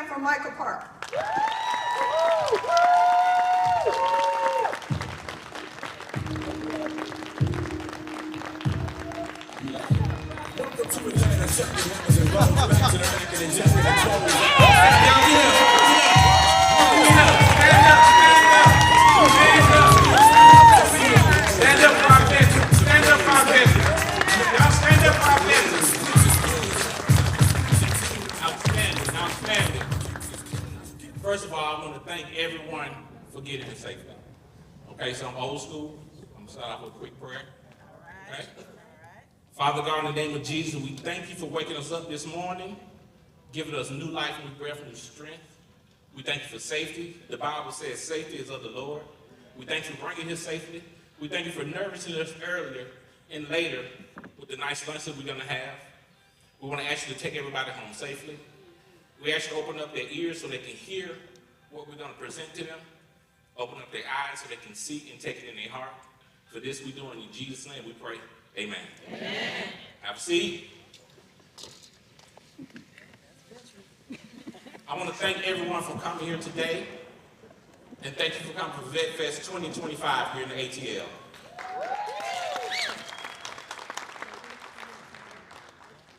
hand for Michael Park. First of all, I want to thank everyone for getting here safely. Okay, so I'm old school. I'm going to start off with a quick prayer. Okay? Father God, in the name of Jesus, we thank you for waking us up this morning, giving us new life, new breath, new strength. We thank you for safety. The Bible says safety is of the Lord. We thank you for bringing here safely. We thank you for nourishing us earlier and later with the nice lunch that we're going to have. We want to ask you to take everybody home safely. We ask you to open up their ears so they can hear what we're going to present to them. Open up their eyes so they can see and take it in their heart. For this we do in Jesus' name we pray. Amen. Amen. Have a seat. I want to thank everyone for coming here today. And thank you for coming to VetFest 2025 here in the ATL.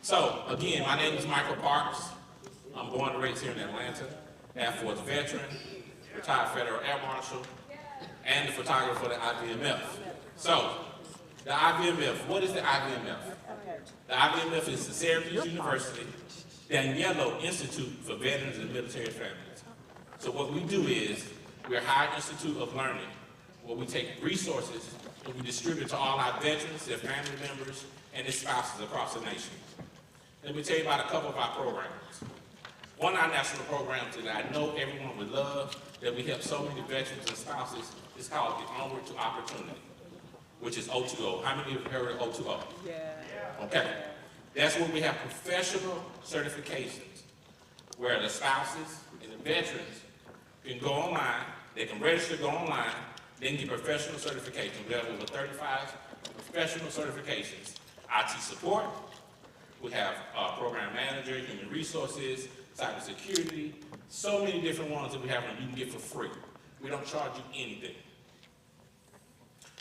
So, again, my name is Michael Parks. I'm born and raised here in Atlanta, Air Force veteran, retired Federal Air Marshal, and the photographer for the IVMF. So, the IVMF, what is the IVMF? The IVMF is the Syracuse University Daniello Institute for Veterans and Military Families. So what we do is, we're a higher institute of learning, where we take resources and we distribute to all our veterans, their family members, and their spouses across the nation. Let me tell you about a couple of our programs. One of our national programs that I know everyone would love, that we help so many veterans and spouses, is called the Onward to Opportunity, which is O2O. How many of you have heard of O2O? Yeah. Okay. That's where we have professional certifications, where the spouses and the veterans can go online, they can register, go online, then get professional certifications. We have over 35 professional certifications. IT support, we have program manager, human resources, cybersecurity, so many different ones that we have and you can get for free. We don't charge you anything.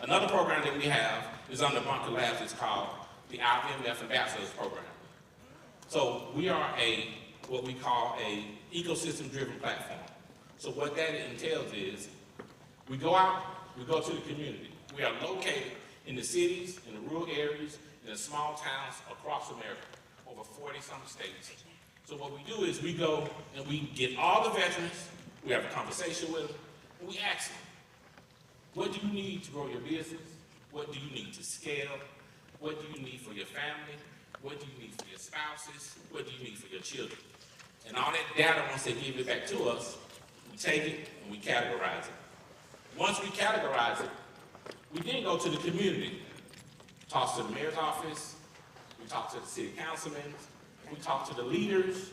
Another program that we have is under Bunker Labs. It's called the IVMF Ambassadors Program. So we are what we call a ecosystem-driven platform. So what that entails is we go out, we go to the community. We are located in the cities, in the rural areas, in the small towns across America, over 40-some states. So what we do is we go and we get all the veterans, we have a conversation with them, and we ask them, what do you need to grow your business? What do you need to scale? What do you need for your family? What do you need for your spouses? What do you need for your children? And all that data, once they give it back to us, we take it and we categorize it. Once we categorize it, we then go to the community. Talk to the mayor's office, we talk to the city councilmen, we talk to the leaders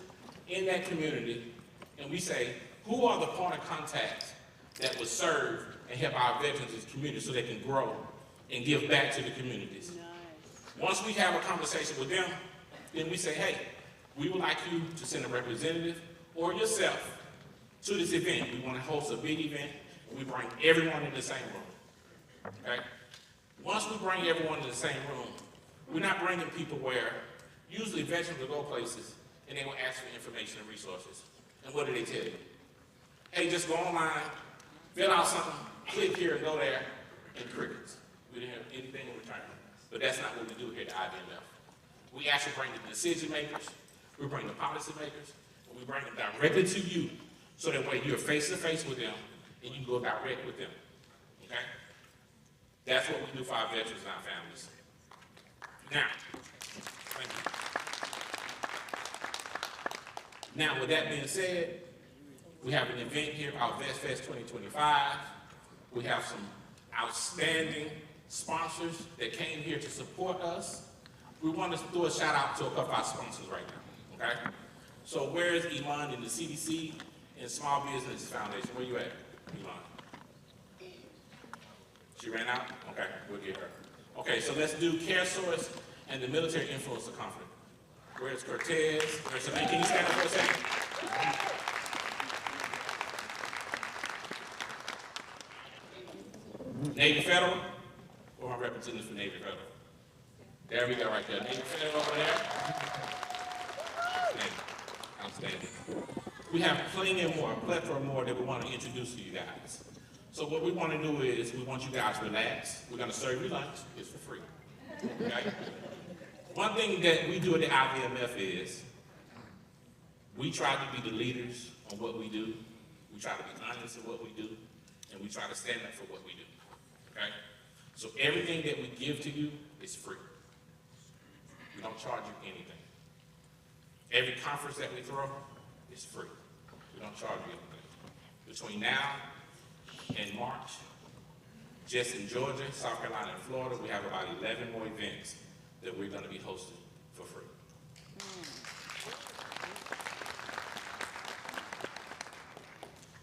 in that community, and we say, who are the point of contacts that would serve and help our veterans in the community so they can grow and give back to the communities. Nice. Once we have a conversation with them, then we say, hey, we would like you to send a representative or yourself to this event. We want to host a big event, and we bring everyone in the same room, okay? Once we bring everyone in the same room, we're not bringing people where usually veterans will go places and they will ask for information and resources. And what do they tell you? Hey, just go online, fill out something, click here and go there, and crickets. We didn't have anything in return. But that's not what we do here at IVMF. We actually bring the decision makers, we bring the policy makers, and we bring them directly to you so that way you're face to face with them and you can go direct with them. Okay? That's what we do for our veterans and our families. Now, thank you. Now, with that being said, we have an event here called VetFest 2025. We have some outstanding sponsors that came here to support us. We want to do a shout out to a couple of our sponsors right now, okay? So where is Iman in the CDC and Small Business Foundation? Where you at, Iman? She ran out? Okay, we'll get her. Okay, so let's do CareSource and the Military Influencer Conference. Where's Cortez? Where's Samantha? Can you stand up for a second? Navy Federal, or my representatives for Navy Federal. There we go right there. Navy Federal over there. Outstanding. We have plenty more, a plethora more that we want to introduce to you guys. So what we want to do is we want you guys to relax. We're going to serve you lunch. It's for free. Okay? One thing that we do at the IVMF is we try to be the leaders on what we do. We try to be honest in what we do, and we try to stand up for what we do. Okay? So everything that we give to you is free. We don't charge you anything. Every conference that we throw is free. We don't charge you anything. Between now and March, just in Georgia, South Carolina, and Florida, we have about 11 more events that we're going to be hosting for free.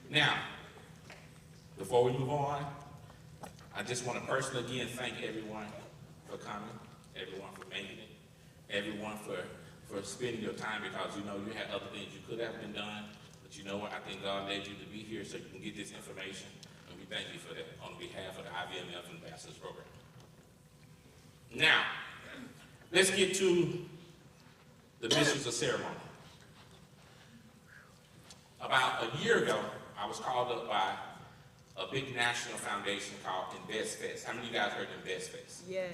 Now, before we move on, I just want to personally again thank everyone for coming, everyone for making it, everyone for spending your time, because you know you had other things you could have been done, but you know what, I think God led you to be here so you can get this information, and we thank you for that on behalf of the IVMF Ambassadors Program. Now, let's get to the Mistress of Ceremony. About a year ago, I was called up by a big national foundation called VetFest. How many of you guys heard of VetFest? Yes.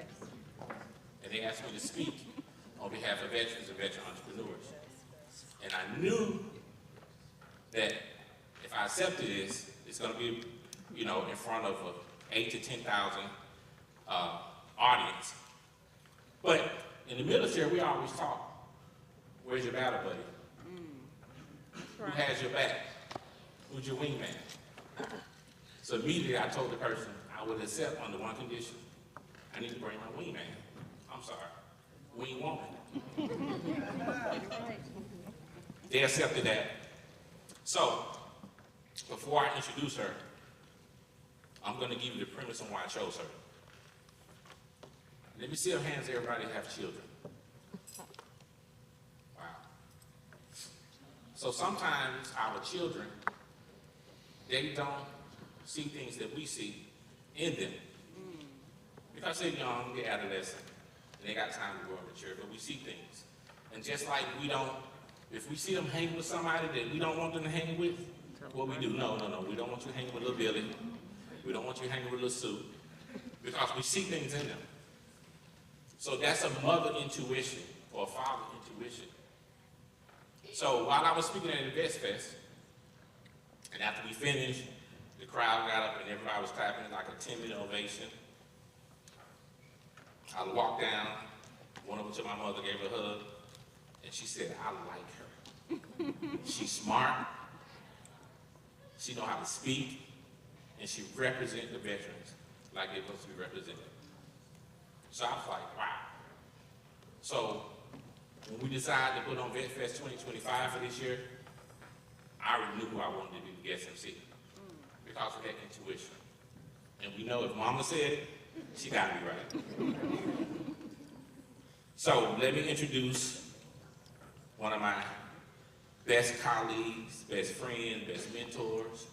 And they asked me to speak on behalf of veterans and veteran entrepreneurs. And I knew that if I accepted this, it's going to be, you know, in front of a 8,000 to 10,000 audience. But in the military, we always talk, where's your battle buddy? Who has your back? Who's your wingman? So immediately I told the person I would accept under one condition. I need to bring my wingman. I'm sorry, wing woman. They accepted that. So before I introduce her, I'm going to give you the premise on why I chose her. Let me see your hands, everybody have children. Wow. So sometimes our children, they don't see things that we see in them. Because they're young, they're adolescent, and they got time to grow and mature, but we see things. And just like we don't, if we see them hanging with somebody that we don't want them to hang with, what we do, no, we don't want you hanging with little Billy. We don't want you hanging with little Sue, because we see things in them. So that's a mother intuition or a father intuition. So while I was speaking at the VetFest, and after we finished, the crowd got up and everybody was clapping like a 10-minute ovation. I walked down, went over to my mother, gave her a hug, and she said, I like her. She's smart, she know how to speak, and she represents the veterans like they're supposed to be represented. So I was like, wow. So when we decided to put on VetFest 2025 for this year, I already knew who I wanted to be the guest MC because of that intuition. And we know if Mama said it, she got to be right. So let me introduce one of my best colleagues, best friends, best mentors.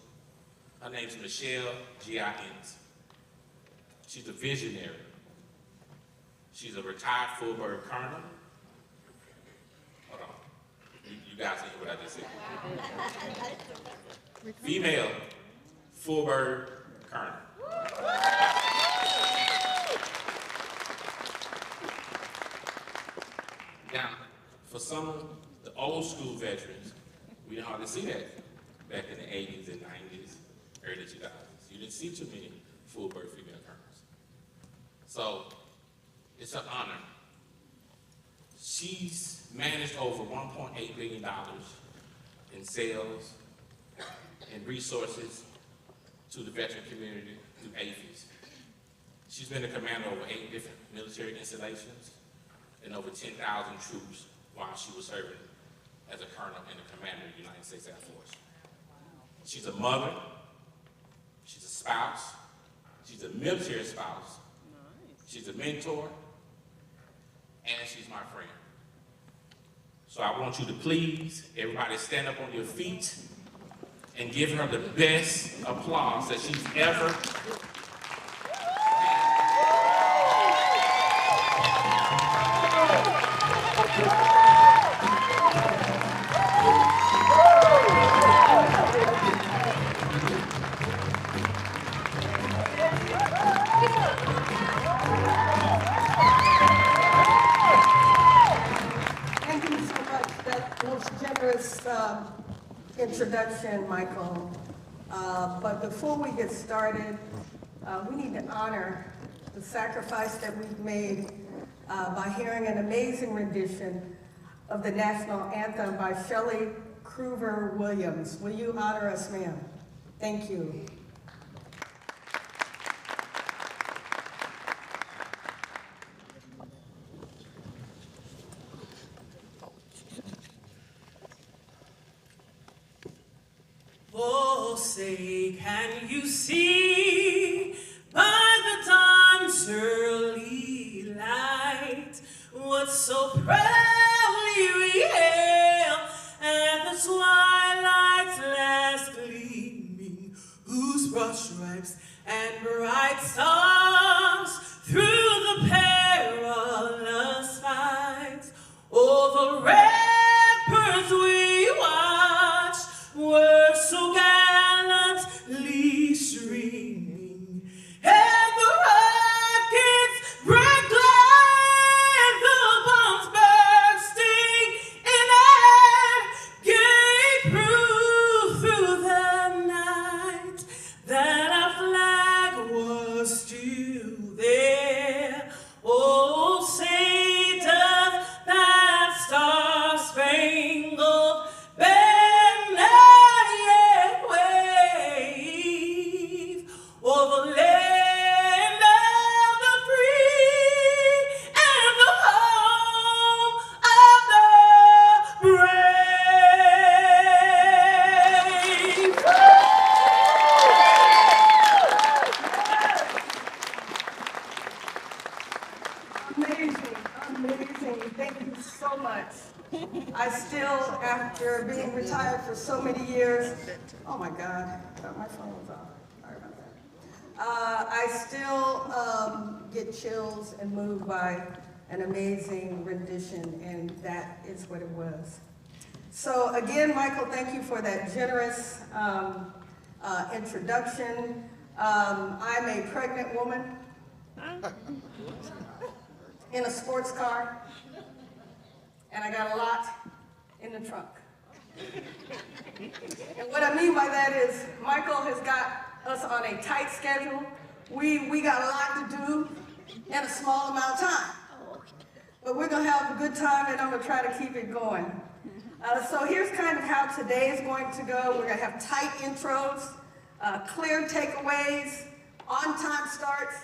Her name's Michelle G.I.N.S. She's a visionary. She's a retired full-bird colonel. Hold on. You guys didn't hear what I just said. Female full-bird colonel. Now, for some of the old school veterans, we didn't hardly see that back in the 80s and 90s, early 2000s. You didn't see too many full-bird female colonels. So, it's an honor. She's managed over $1.8 billion in sales and resources to the veteran community through AFES. She's been a commander over 8 different military installations and over 10,000 troops while she was serving as a colonel and a commander of the United States Air Force. She's a mother, she's a spouse, she's a military spouse, she's a mentor, and she's my friend. So I want you to please, everybody stand up on your feet and give her the best applause that she's ever introduction, Michael. But before we get started, we need to honor the sacrifice that we've made by hearing an amazing rendition of the national anthem by Shelley Kruver Williams. Will you honor us, ma'am? Thank you. Oh, say, can you see by the dawn's early light what so proudly we hail at the twilight's last gleaming, whose broad stripes and bright stars through the perilous fights, oh, the ramparts we watched were so gallantly streaming, and the rockets break glad, the bombs bursting in air gave proof through the night that our flag was still there. Oh, say does that star-spangled banner yet wave over the land of the free and the home of the brave? Amazing, amazing. Thank you so much. I still, after being retired for so many years, oh my God, I thought my phone was off. Sorry about that. I still get chills and moved by an amazing rendition, and that is what it was. So again, Michael, thank you for that generous introduction. I'm a pregnant woman in a sports car, and I got a lot in the trunk. And what I mean by that is Michael has got us on a tight schedule. We got a lot to do in a small amount of time. But we're gonna have a good time, and I'm gonna try to keep it going. So here's kind of how today is going to go. We're gonna have tight intros, clear takeaways, on-time starts.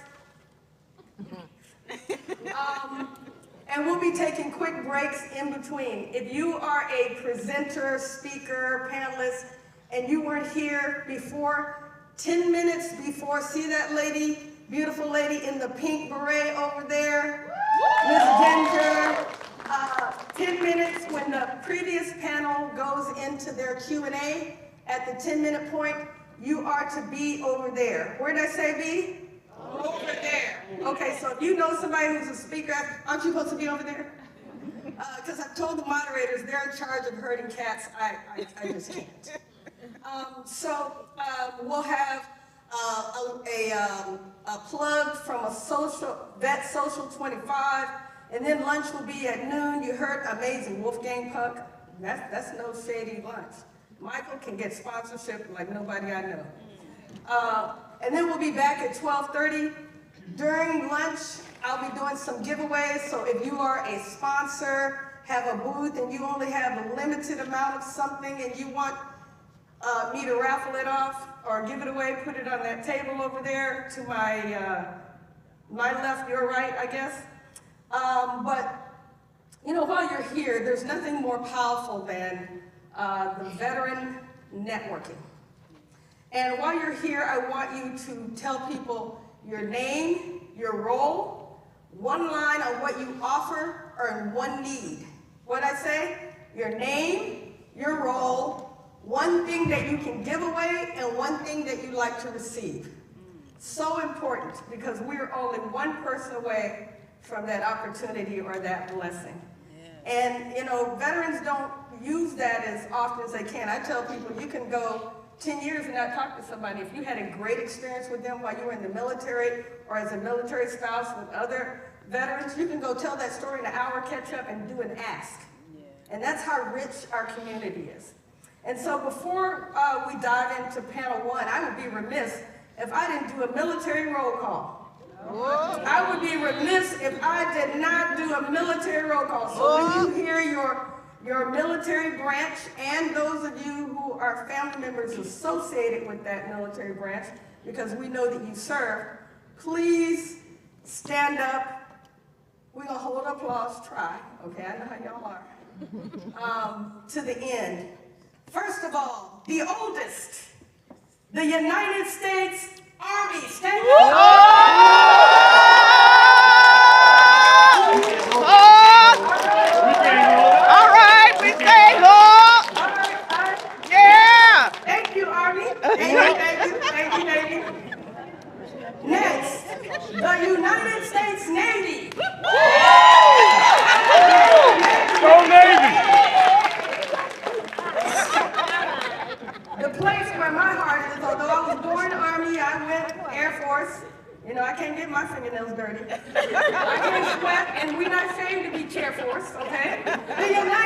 And we'll be taking quick breaks in between. If you are a presenter, speaker, panelist, and you weren't here before, 10 minutes before, see that lady, beautiful lady in the pink beret over there, Miss Ginger. 10 minutes when the previous panel goes into their Q&A, at the 10-minute point, you are to be over there. Where did I say be? Over there. Okay, so if you know somebody who's a speaker, aren't you supposed to be over there? Because I've told the moderators they're in charge of herding cats. I just can't. We'll have a plug from a Vet Social 25, and then lunch will be at noon. You heard amazing Wolfgang Puck. That's no shady lunch. Michael can get sponsorship like nobody I know. And then we'll be back at 12:30. During lunch, I'll be doing some giveaways. So if you are a sponsor, have a booth, and you only have a limited amount of something and you want me to raffle it off or give it away, put it on that table over there to my left, your right, I guess. But, you know, while you're here, there's nothing more powerful than the veteran networking. And while you're here, I want you to tell people your name, your role, one line on what you offer, or one need. What'd I say? Your name, your role, one thing that you can give away, and one thing that you'd like to receive. So important, because we're only one person away from that opportunity or that blessing. Yeah. And, you know, veterans don't use that as often as they can. I tell people you can go 10 years and not talk to somebody. If you had a great experience with them while you were in the military or as a military spouse with other veterans, you can go tell that story in an hour, catch up, and do an ask. Yeah. And that's how rich our community is. And so before we dive into panel one, I would be remiss if I didn't do a military roll call. I would be remiss if I did not do a military roll call. So when you hear your military branch and those of you who are family members associated with that military branch, because we know that you serve, please stand up. We're going to hold applause, try, okay, I know how y'all are, to the end. First of all, the oldest, the United States Army, stand up. All right, we say hope. Yeah. Thank you, Army. Thank you. Next, the United States Navy. Go Navy! The place where my heart is, although I was born Army, I went Air Force. You know, I can't get my fingernails dirty. I can't sweat, and we're not ashamed to be Chair Force, okay? The United